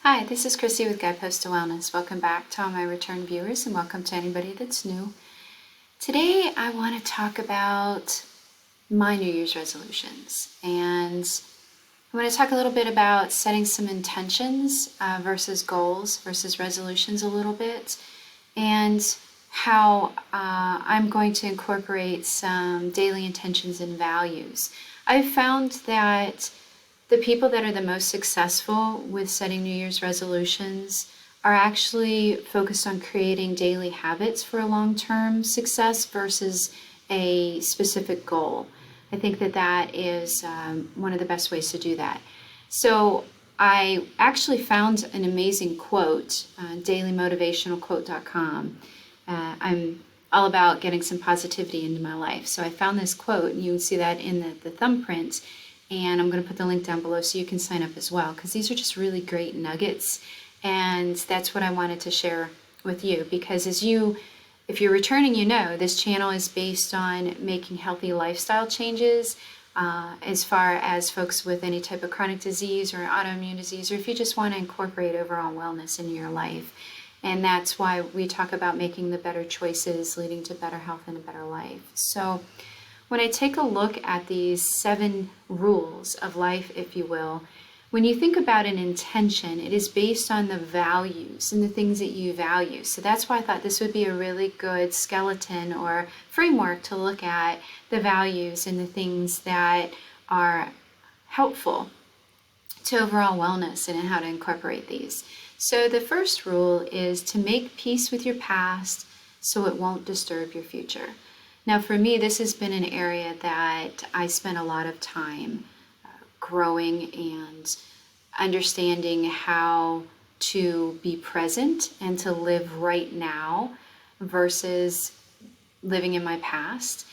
Hi, this is Chrissy with Guidepost to Wellness. Welcome back to all my return viewers and welcome to anybody that's new. Today I want to talk about my New Year's resolutions, and I want to talk a little bit about setting some intentions versus goals versus resolutions a little bit, and how I'm going to incorporate some daily intentions and values. I've found that the people that are the most successful with setting New Year's resolutions are actually focused on creating daily habits for a long-term success versus a specific goal. I think that is one of the best ways to do that. So I actually found an amazing quote, dailymotivationalquote.com. I'm all about getting some positivity into my life. So I found this quote, and you can see that in the thumbprint. And I'm going to put the link down below so you can sign up as well, because these are just really great nuggets. And that's what I wanted to share with you, because if you're returning, this channel is based on making healthy lifestyle changes as far as folks with any type of chronic disease or autoimmune disease, or if you just want to incorporate overall wellness into your life. And that's why we talk about making the better choices leading to better health and a better life. So when I take a look at these 7 rules of life, if you will, when you think about an intention, it is based on the values and the things that you value. So that's why I thought this would be a really good skeleton or framework to look at the values and the things that are helpful to overall wellness and how to incorporate these. So the first rule is to make peace with your past so it won't disturb your future. Now, for me, this has been an area that I spent a lot of time growing and understanding how to be present and to live right now versus living in my past.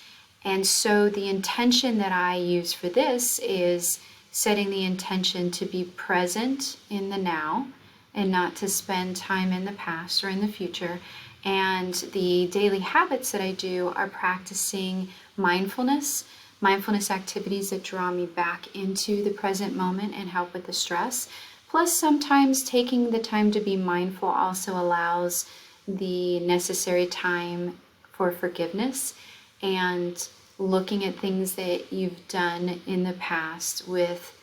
And so the intention that I use for this is setting the intention to be present in the now and not to spend time in the past or in the future. And the daily habits that I do are practicing mindfulness activities that draw me back into the present moment and help with the stress. Plus, sometimes taking the time to be mindful also allows the necessary time for forgiveness and looking at things that you've done in the past with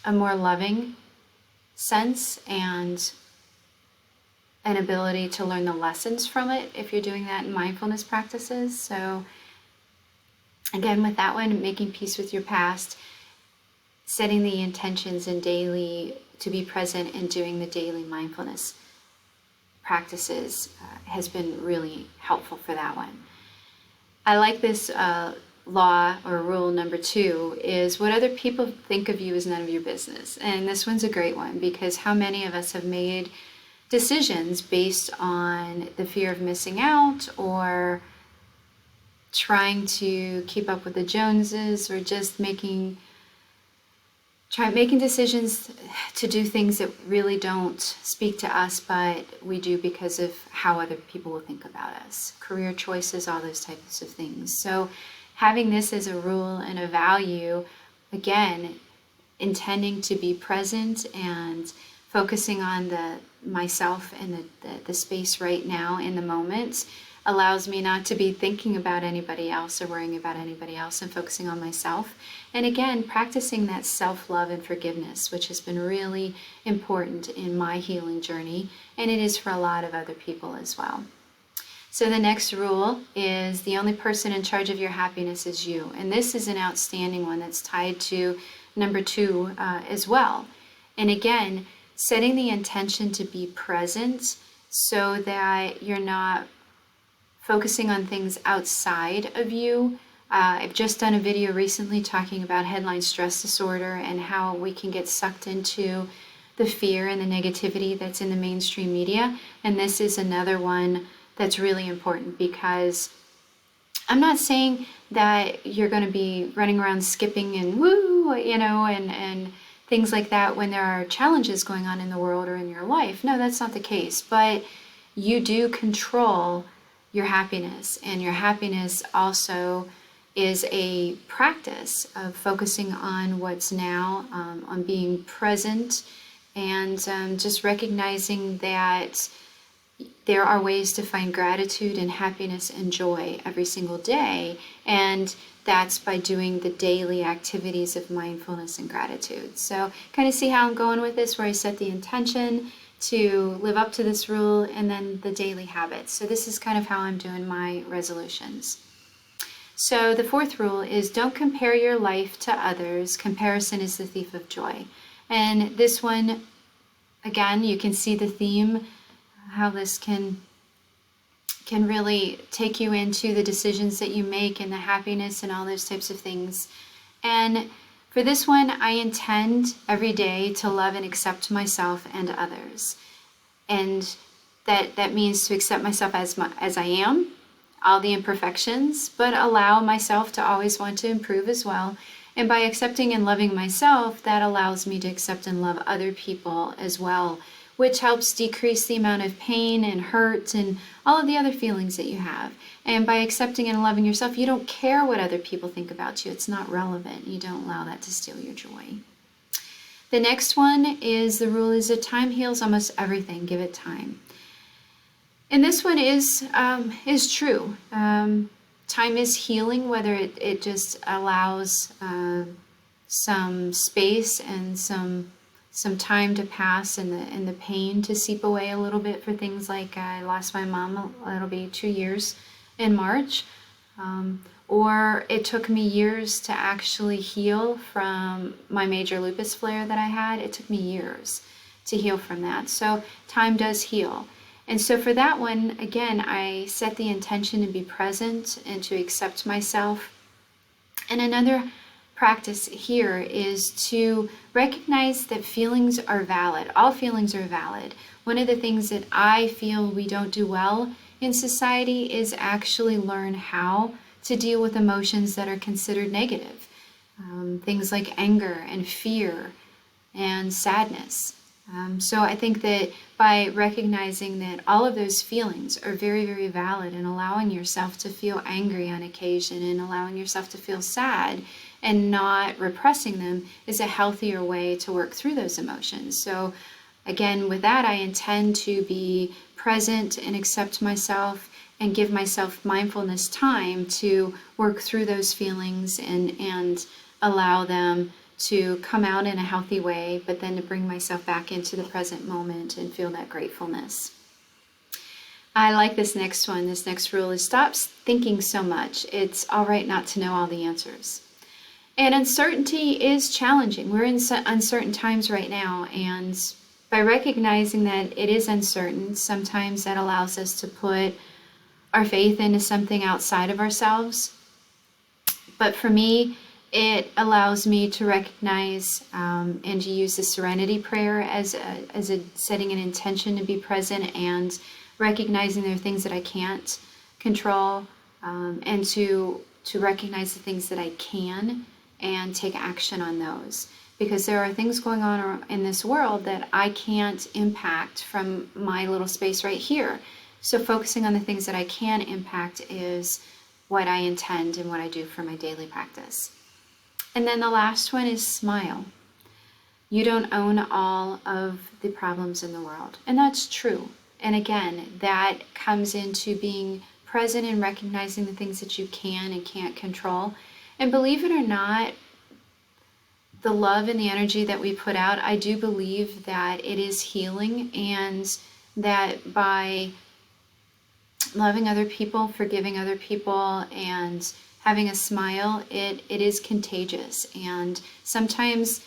a more loving sense and an ability to learn the lessons from it if you're doing that in mindfulness practices. So again, with that one, making peace with your past, setting the intentions and daily to be present and doing the daily mindfulness practices has been really helpful for that one. I like this law or rule number 2 is what other people think of you is none of your business. And this one's a great one, because how many of us have made decisions based on the fear of missing out or trying to keep up with the Joneses, or just making decisions to do things that really don't speak to us, but we do because of how other people will think about us. Career choices, all those types of things. So having this as a rule and a value, again, intending to be present and focusing on myself and the space right now in the moment allows me not to be thinking about anybody else or worrying about anybody else and focusing on myself. And again, practicing that self-love and forgiveness, which has been really important in my healing journey, and it is for a lot of other people as well. So the next rule is the only person in charge of your happiness is you. And this is an outstanding one that's tied to number 2 as well. And again, setting the intention to be present so that you're not focusing on things outside of you. I've just done a video recently talking about headline stress disorder and how we can get sucked into the fear and the negativity that's in the mainstream media. And this is another one that's really important, because I'm not saying that you're going to be running around skipping and woo, and things like that when there are challenges going on in the world or in your life. No, that's not the case. But you do control your happiness, and your happiness also is a practice of focusing on what's now, on being present and just recognizing that there are ways to find gratitude and happiness and joy every single day, and that's by doing the daily activities of mindfulness and gratitude. So kind of see how I'm going with this, where I set the intention to live up to this rule and then the daily habits. So this is kind of how I'm doing my resolutions. So the fourth rule is don't compare your life to others. Comparison is the thief of joy. And this one, again, you can see the theme, how this can really take you into the decisions that you make and the happiness and all those types of things. And for this one, I intend every day to love and accept myself and others. And that means to accept myself as I am, all the imperfections, but allow myself to always want to improve as well. And by accepting and loving myself, that allows me to accept and love other people as well, which helps decrease the amount of pain and hurt and all of the other feelings that you have. And by accepting and loving yourself, you don't care what other people think about you. It's not relevant. You don't allow that to steal your joy. The next one is, the rule is that time heals almost everything. Give it time. And this one is true. Time is healing, whether it just allows some space and some time to pass and the pain to seep away a little bit, for things like I lost my mom, it'll be 2 years in March, or it took me years to actually heal from my major lupus flare that I had. It took me years to heal from that. So time does heal. And so for that one, again, I set the intention to be present and to accept myself. And another practice here is to recognize that feelings are valid. All feelings are valid. One of the things that I feel we don't do well in society is actually learn how to deal with emotions that are considered negative. Things like anger and fear and sadness. So I think that by recognizing that all of those feelings are very, very valid, and allowing yourself to feel angry on occasion and allowing yourself to feel sad and not repressing them is a healthier way to work through those emotions. So again, with that, I intend to be present and accept myself and give myself mindfulness time to work through those feelings and allow them to come out in a healthy way, but then to bring myself back into the present moment and feel that gratefulness. I like this next one. This next rule is stop thinking so much. It's all right not to know all the answers. And uncertainty is challenging. We're in uncertain times right now, and by recognizing that it is uncertain, sometimes that allows us to put our faith into something outside of ourselves. But for me, it allows me to recognize and to use the serenity prayer as a setting an intention to be present and recognizing there are things that I can't control, and to recognize the things that I can and take action on those. Because there are things going on in this world that I can't impact from my little space right here. So focusing on the things that I can impact is what I intend and what I do for my daily practice. And then the last one is smile. You don't own all of the problems in the world. And that's true. And again, that comes into being present and recognizing the things that you can and can't control. And believe it or not, the love and the energy that we put out, I do believe that it is healing, and that by loving other people, forgiving other people, and having a smile, it is contagious. And sometimes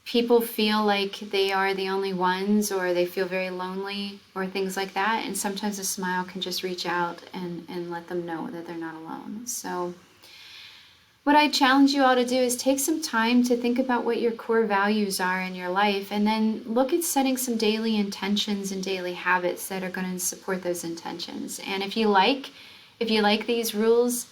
people feel like they are the only ones, or they feel very lonely, or things like that. And sometimes a smile can just reach out and let them know that they're not alone. So what I challenge you all to do is take some time to think about what your core values are in your life, and then look at setting some daily intentions and daily habits that are going to support those intentions. And if you like these rules,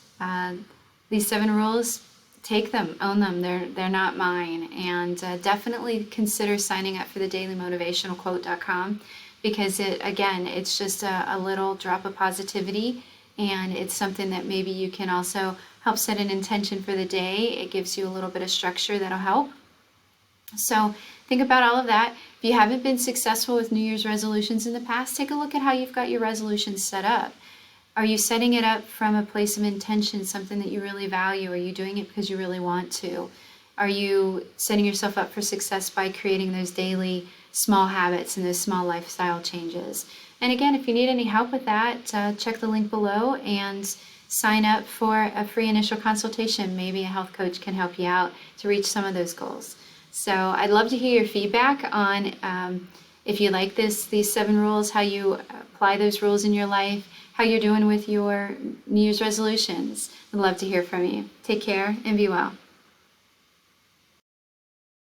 these 7 rules, take them, own them. They're not mine. And definitely consider signing up for the dailymotivationalquote.com, because it's just a little drop of positivity, and it's something that maybe you can also help set an intention for the day. It gives you a little bit of structure that'll help. So think about all of that. If you haven't been successful with New Year's resolutions in the past, take a look at how you've got your resolutions set up. Are you setting it up from a place of intention, something that you really value? Are you doing it because you really want to? Are you setting yourself up for success by creating those daily small habits and those small lifestyle changes? And again, if you need any help with that, check the link below and sign up for a free initial consultation. Maybe a health coach can help you out to reach some of those goals. So I'd love to hear your feedback on if you like these 7 rules, how you apply those rules in your life, how you're doing with your New Year's resolutions. I'd love to hear from you. Take care and be well.